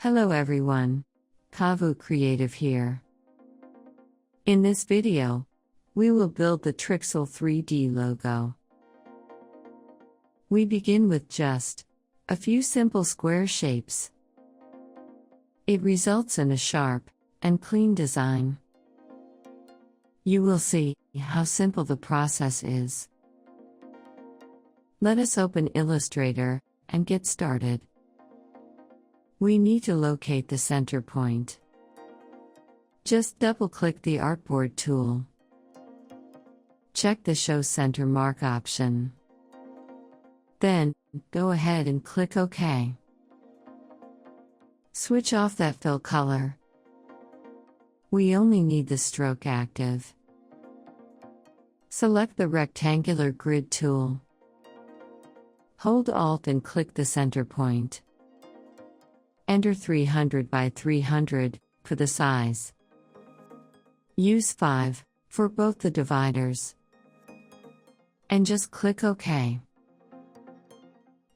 Hello everyone, Kavu Creative here. In this video, we will build the Trixel 3D logo. We begin with just a few simple square shapes. It results in a sharp and clean design. You will see how simple the process is. Let us open Illustrator and get started. We need to locate the center point. Just double-click the Artboard tool. Check the Show Center Mark option. Then, go ahead and click OK. Switch off that fill color. We only need the stroke active. Select the rectangular grid tool. Hold Alt and click the center point. Enter 300 by 300 for the size. Use 5 for both the dividers. And just click OK.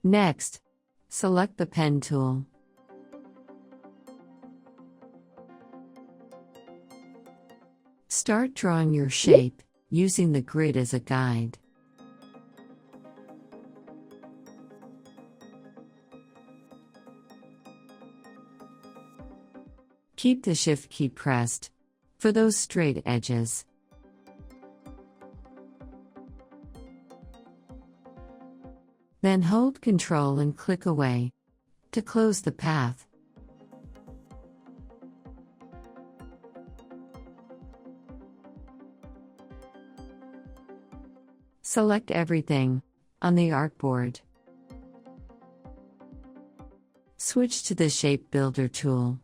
Next, select the pen tool. Start drawing your shape, using the grid as a guide. Keep the Shift key pressed for those straight edges. Then hold Ctrl and click Away to close the path. Select everything on the artboard. Switch to the Shape Builder tool.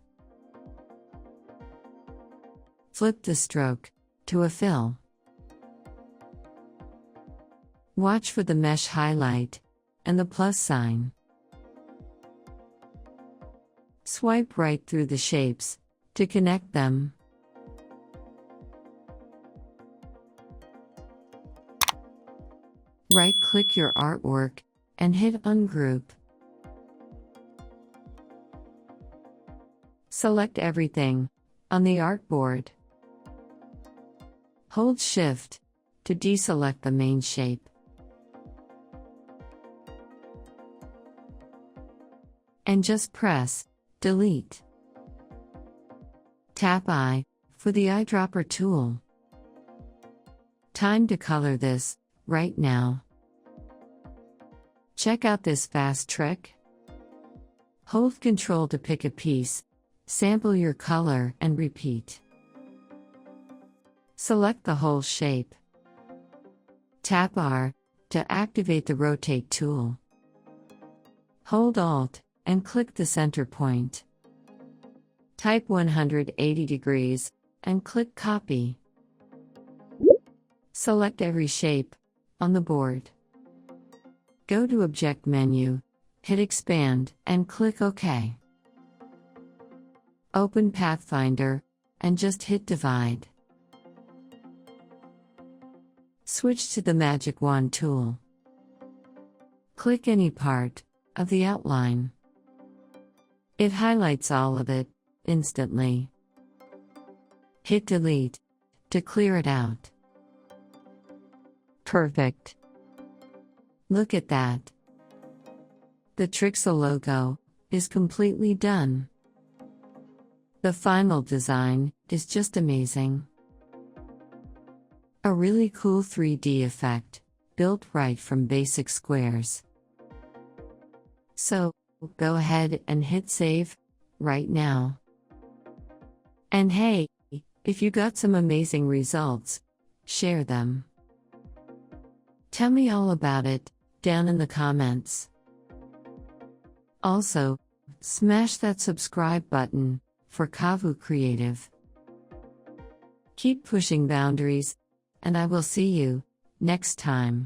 Flip the stroke to a fill. Watch for the mesh highlight and the plus sign. Swipe right through the shapes to connect them. Right-click your artwork and hit Ungroup. Select everything on the artboard. Hold Shift to deselect the main shape. And just press Delete. Tap I for the eyedropper tool. Time to color this right now. Check out this fast trick. Hold Ctrl to pick a piece, sample your color and repeat. Select the whole shape. Tap R to activate the Rotate tool. Hold Alt and click the center point. Type 180 degrees and click Copy. Select every shape on the board. Go to Object menu, hit Expand and click OK. Open Pathfinder and just hit Divide. Switch to the Magic Wand tool. Click any part of the outline. It highlights all of it instantly. Hit Delete to clear it out. Perfect. Look at that. The Trixel logo is completely done. The final design is just amazing. A really cool 3D effect, built right from basic squares. So, go ahead and hit save right now. And hey, if you got some amazing results, share them. Tell me all about it down in the comments. Also, smash that subscribe button for Kavu Creative. Keep pushing boundaries, and I will see you next time.